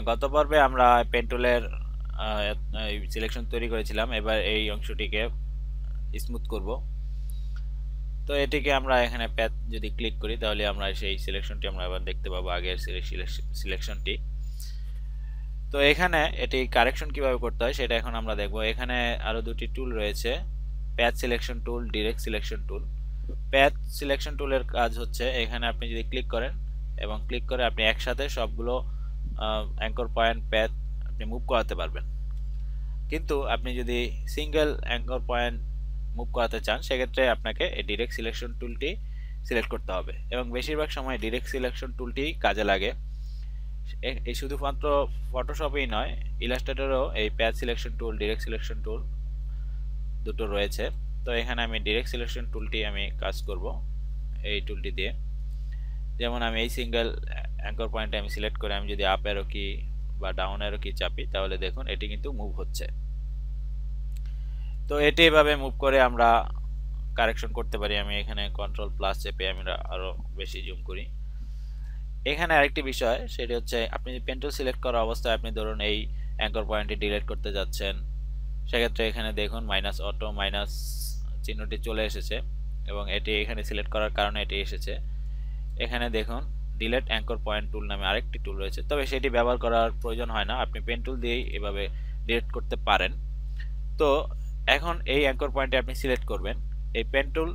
গত পর্বে আমরা পেন টুলের সিলেকশন তৈরি করেছিলাম। এবার এই অংশটিকে স্মুথ করব। তো এটিকে আমরা এখানে প্যাথ যদি ক্লিক করি তাহলে আমরা সেই সিলেকশনটি আমরা আবার দেখতে পাবো, আগের সিলেকশনটি। তো এখানে এটি কারেকশন কিভাবে করতে হয় সেটা এখন আমরা দেখব। এখানে আরো দুটি টুল রয়েছে, path selection tool, direct selection tool. Path selection টুলের কাজ হচ্ছে এখানে আপনি যদি ক্লিক করেন এবং ক্লিক করে আপনি একসাথে সবগুলো অ্যাঙ্কর পয়েন্ট প্যাথ আপনি মুভ করাতে পারবেন। কিন্তু আপনি যদি সিঙ্গেল অ্যাঙ্কর পয়েন্ট মুভ করাতে চান সেক্ষেত্রে আপনাকে এই ডিরেক্ট সিলেকশন টুলটি সিলেক্ট করতে হবে, এবং বেশিরভাগ সময় ডিরেক্ট সিলেকশন টুলটি কাজে লাগে। এই শুধুমাত্র ফটোশপেই নয়, ইলাস্ট্রেটরেও এই path selection tool, direct selection tool দুটো রয়েছে। তো এখানে আমি ডিরেক্ট সিলেকশন টুলটি আমি কাজ করব এই টুলটি দিয়ে। যেমন আমি এই সিঙ্গেল অ্যাঙ্কর পয়েন্টে আমি সিলেক্ট করে আমি যদি আপ অ্যারো কি বা ডাউন অ্যারো কি চাপি তাহলে দেখুন এটি কিন্তু মুভ হচ্ছে। তো এটি এভাবে মুভ করে আমরা কারেকশন করতে পারি। আমি এখানে কন্ট্রোল প্লাস চেপে আমি আরো বেশি জুম করি। এখানে আরেকটি বিষয় সেটি হচ্ছে আপনি পেন টুল সিলেক্ট করা অবস্থায় আপনি ধরুন এই অ্যাঙ্কর পয়েন্টটি ডিলিট করতে যাচ্ছেন, সেক্ষেত্রে এখানে দেখুন মাইনাস অটো মাইনাস চিহ্নটি চলে এসেছে এবং এটি এখানে সিলেক্ট করার কারণে এটি এসেছে। এখানে দেখুন ডিলিট অ্যাঙ্কর পয়েন্ট টুল নামে আরেকটি টুল রয়েছে, তবে সেটি ব্যবহার করার প্রয়োজন হয় না, আপনি পেন টুল দিয়েই এভাবে ডিলিট করতে পারেন। তো এখন এই অ্যাঙ্কর পয়েন্টে আপনি সিলেক্ট করবেন এই পেন টুল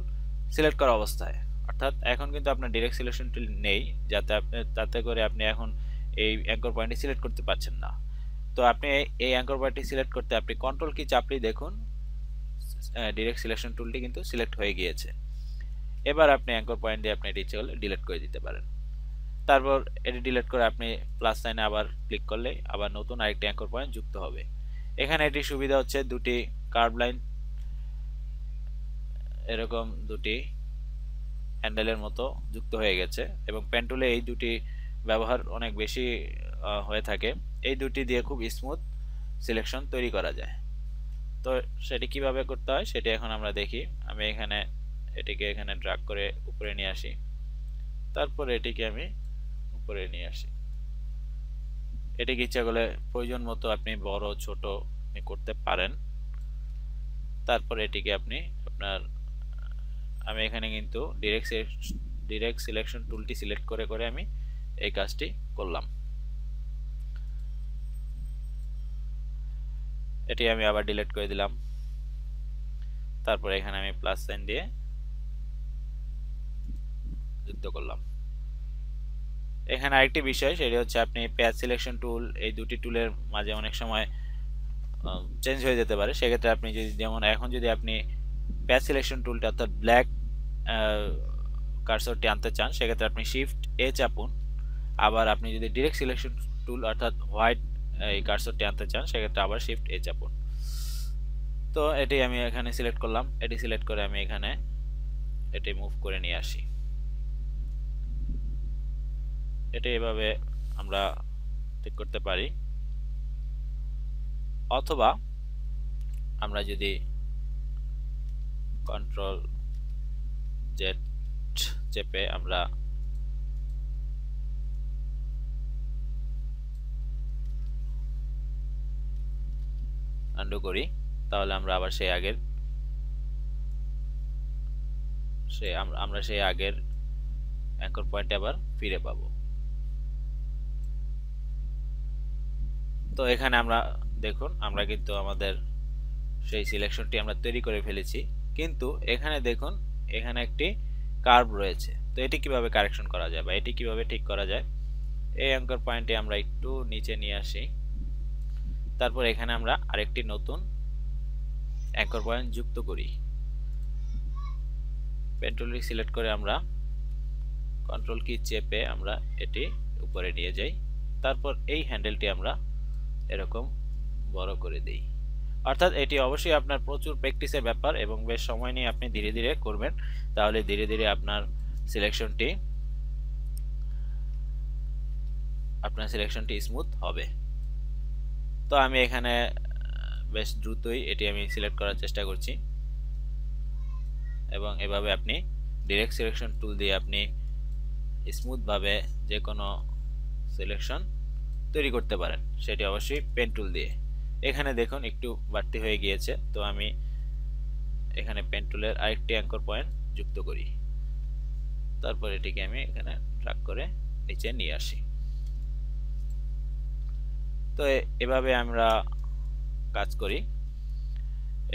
সিলেক্ট করা অবস্থায়, অর্থাৎ এখন কিন্তু আপনার ডিরেক্ট সিলেকশন টুল নেই, তাতে করে আপনি এখন এই অ্যাঙ্কর পয়েন্টটি সিলেক্ট করতে পারছেন না। তো আপনি এই অ্যাঙ্কর পয়েন্টটি সিলেক্ট করতে আপনি কন্ট্রোল কি চাপলেই দেখুন ডিরেক্ট সিলেকশন টুলটি কিন্তু সিলেক্ট হয়ে গিয়েছে। এবার আপনি অ্যাঙ্কর পয়েন্ট দিয়ে আপনি এটি ইচ্ছে করলে ডিলিট করে দিতে পারেন। তারপর এটি ডিলিট করে আপনি প্লাস সাইনে আবার ক্লিক করলে আবার নতুন আরেকটি অ্যাঙ্কর পয়েন্ট যুক্ত হবে। এখানে এটি সুবিধা হচ্ছে দুটি কার্ভ লাইন এরকম দুটি হ্যান্ডেলের মতো যুক্ত হয়ে গেছে, এবং পেন টুলে এই দুটি ব্যবহার অনেক বেশি হয়ে থাকে। এই দুটি দিয়ে খুব স্মুথ সিলেকশন তৈরি করা যায়। তো সেটি কিভাবে করতে হয় সেটি এখন আমরা দেখি। আমি এখানে এটিকে এখানে ড্র্যাগ করে উপরে নিয়ে আসি, তারপর এটিকে আমি উপরে নিয়ে আসি। এটিকে ইচ্ছা করলে প্রয়োজন মতো আপনি বড় ছোট আপনি করতে পারেন। তারপর এটিকে আপনি আপনার আমি এখানে কিন্তু ডিরেক্ট সিলেকশন টুলটি সিলেক্ট করে করে আমি এই কাজটি করলাম। এটি আমি আবার ডিলিট করে দিলাম। তারপর এখানে আমি প্লাস সাইন দিয়ে যুক্ত করলাম। এখানে আরেকটি বিষয় সেটি হচ্ছে আপনি প্যাথ সিলেকশন টুল এই দুটি টুলের মাঝে অনেক সময় চেঞ্জ হয়ে যেতে পারে। সেক্ষেত্রে আপনি যদি যেমন এখন যদি আপনি প্যাথ সিলেকশন টুলটা অর্থাৎ ব্ল্যাক কার্সরটি আনতে চান সেক্ষেত্রে আপনি শিফট এ চাপুন। আবার আপনি যদি ডিরেক্ট সিলেকশন টুল অর্থাৎ হোয়াইট এই কার্সরটি আনতে চান সেক্ষেত্রে আবার শিফট এ চাপুন। তো এটি আমি এখানে সিলেক্ট করলাম, এটি সিলেক্ট করে আমি এখানে এটি মুভ করে নিয়ে আসি। এটি এভাবে আমরা ঠিক করতে পারি, অথবা আমরা যদি কন্ট্রোল জেড চেপে আমরা আনডু করি তাহলে আমরা আবার সেই আগের অ্যাঙ্কর পয়েন্টে আবার ফিরে পাবো। তো এখানে আমরা দেখুন আমরা কিন্তু আমাদের সেই সিলেকশনটি আমরা তৈরি করে ফেলেছি, কিন্তু এখানে দেখুন এখানে একটি কার্ভ রয়েছে। তো এটি কিভাবে কারেকশন করা যায় বা এটি কিভাবে ঠিক করা যায়, এই অ্যাঙ্কর পয়েন্টে আমরা একটু নিচে নিয়ে আসি। তারপর এখানে আমরা আরেকটি নতুন অ্যাঙ্কর পয়েন্ট যুক্ত করি। পেন টুলটি সিলেক্ট করে আমরা কন্ট্রোল কি চেপে আমরা এটি উপরে নিয়ে যাই। তারপর এই হ্যান্ডেলটি আমরা এরকম বড় করে দেই। অর্থাৎ এটি অবশ্যই আপনার প্রচুর প্র্যাকটিসের ব্যাপার এবং বেশ সময় নিয়ে আপনি ধীরে ধীরে করবেন, তাহলে ধীরে ধীরে আপনার সিলেকশনটি স্মুথ হবে। তো আমি এখানে বেশ দ্রুতই এটি আমি সিলেক্ট করার চেষ্টা করছি, এবং এভাবে আপনি ডিরেক্ট সিলেকশন টুল দিয়ে আপনি স্মুথভাবে যে কোনো সিলেকশন তৈরি করতে পারেন, সেটি অবশ্যই পেন টুল দিয়ে। এখানে দেখুন একটু বাড়তি হয়ে গিয়েছে, তো আমি এখানে পেন টুলের আরেকটি অ্যাঙ্কর পয়েন্ট যুক্ত করি, তারপর এটিকে আমি এখানে ড্র্যাগ করে নিচে নিয়ে আসি। তো এভাবে আমরা কাজ করি।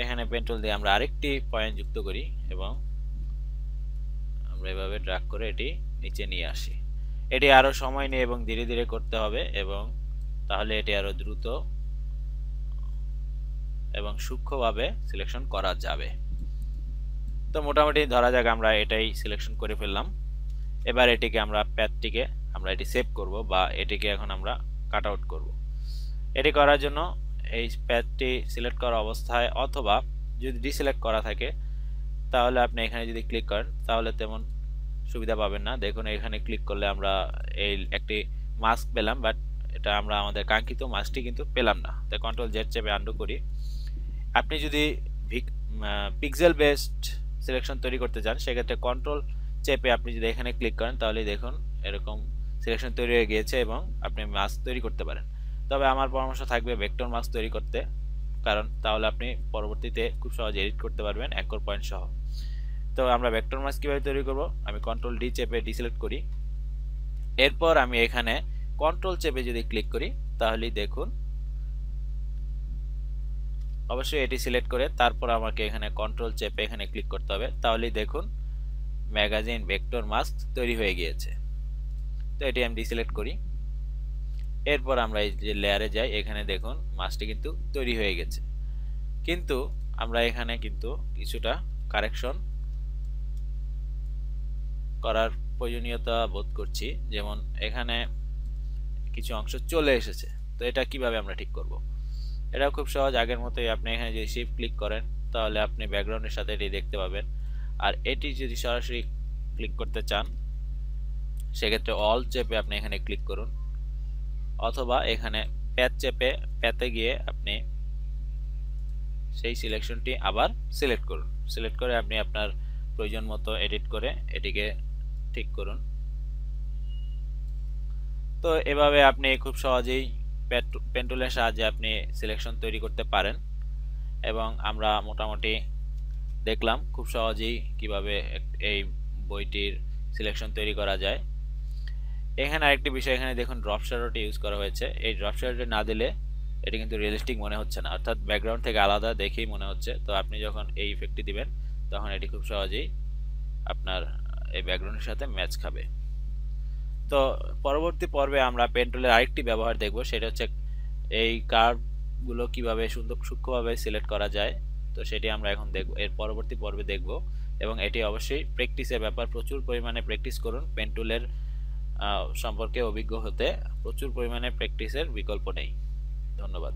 এখানে পেন টুল দিয়ে আমরা আরেকটি পয়েন্ট যুক্ত করি এবং আমরা এভাবে ড্র্যাগ করে এটি নিচে নিয়ে আসি। এটি আরো সময় নিয়ে এবং ধীরে ধীরে করতে হবে, এবং তাহলে এটি আরো দ্রুত এবং সূক্ষ্মভাবে সিলেকশন করা যাবে। তো মোটামুটি ধরা যাক আমরা এটাই সিলেকশন করে ফেললাম। এবার এটিকে আমরা প্যাথটিকে আমরা এটি সেভ করব, বা এটিকে এখন আমরা কাট আউট করব। এটি করার জন্য এই প্যাথটি সিলেক্ট করা অবস্থায়, অথবা যদি ডিসিলেক্ট করা থাকে তাহলে আপনি এখানে যদি ক্লিক করেন তাহলে তেমন সুবিধা পাবেন না। দেখুন এখানে ক্লিক করলে আমরা এই একটি মাস্ক পেলাম, বাট এটা আমরা আমাদের কাঙ্ক্ষিত মাস্কটি কিন্তু পেলাম না। তাই কন্ট্রোল জেড চেপে আনডু করি। আপনি যদি পিক্সেল বেসড সিলেকশন তৈরি করতে চান, সেক্ষেত্রে কন্ট্রোল চেপে আপনি যদি এখানে ক্লিক করেন তাহলে দেখুন এরকম সিলেকশন তৈরি হয়ে গিয়েছে এবং আপনি মাস্ক তৈরি করতে পারেন। তবে আমার পরামর্শ থাকবে ভেক্টর মাস্ক তৈরি করতে, কারণ তাহলে আপনি পরবর্তীতে খুব সহজে এডিট করতে পারবেন অ্যাঙ্কর পয়েন্ট সহ। তো আমরা ভেক্টর মাস্ক কিভাবে তৈরি করব, আমি কন্ট্রোল ডি চেপে ডিসিলেক্ট করি। এরপর আমি এখানে কন্ট্রোল চেপে যদি ক্লিক করি তাহলেই দেখুন, অবশ্যই এটি সিলেক্ট করে তারপর আমাকে এখানে কন্ট্রোল চেপে এখানে ক্লিক করতে হবে, তাহলেই দেখুন ম্যাগাজিন ভেক্টর মাস্ক তৈরি হয়ে গিয়েছে। তো এটি আমি ডিসিলেক্ট করি। এরপর আমরা এই যে লেয়ারে যাই, এখানে দেখুন মাস্কটি কিন্তু তৈরি হয়ে গেছে, কিন্তু আমরা এখানে কিন্তু কিছুটা কারেকশন করার প্রয়োজনীয়তা বোধ করছি। যেমন এখানে কিছু অংশ চলে এসেছে, তো এটা কিভাবে আমরা ঠিক করব? এটা খুব সহজ, আগের মতোই। আপনি এখানে যদি শিফট ক্লিক করেন তাহলে আপনি ব্যাকগ্রাউন্ডের সাথে এটি দেখতে পাবেন। আর এটি যদি সরাসরি ক্লিক করতে চান সেক্ষেত্রে অল চেপে আপনি এখানে ক্লিক করুন, অথবা এখানে প্যাথ চেপে প্যাথে গিয়ে আপনি সেই সিলেকশনটি আবার সিলেক্ট করুন। সিলেক্ট করে আপনি আপনার প্রয়োজন মতো এডিট করে এটিকে ঠিক করুন। তো এভাবে আপনি খুব সহজেই পেন টুলের সাহায্যে আপনি সিলেকশন তৈরি করতে পারেন, এবং আমরা মোটামুটি দেখলাম খুব সহজেই কিভাবে এই বইটির সিলেকশন তৈরি করা যায়। এখানে আরেকটি বিষয়, এখানে দেখুন ড্রপ শ্যাডোটি ইউজ করা হয়েছে। এই ড্রপ শ্যাডোটি না দিলে এটি কিন্তু রিয়েলিস্টিক মনে হচ্ছে না, অর্থাৎ ব্যাকগ্রাউন্ড থেকে আলাদা দেখেই মনে হচ্ছে। তো আপনি যখন এই ইফেক্টটি দিবেন তখন এটি খুব সহজেই আপনার এই ব্যাকগ্রাউন্ডের সাথে ম্যাচ খাবে। তো পরবর্তী পর্বে আমরা পেন টুলের আরেকটি ব্যবহার দেখব, সেটা হচ্ছে এই কার্ভগুলো কিভাবে সূক্ষ্মভাবে সিলেক্ট করা যায়। তো সেটি আমরা এখন দেখব, এর পরবর্তী পর্বে দেখব। এবং এটি অবশ্যই প্র্যাকটিসের ব্যাপার, প্রচুর পরিমাণে প্র্যাকটিস করুন। পেন টুলের সম্পর্কে অভিজ্ঞ হতে প্রচুর পরিমাণে প্র্যাকটিসের বিকল্প নেই। ধন্যবাদ।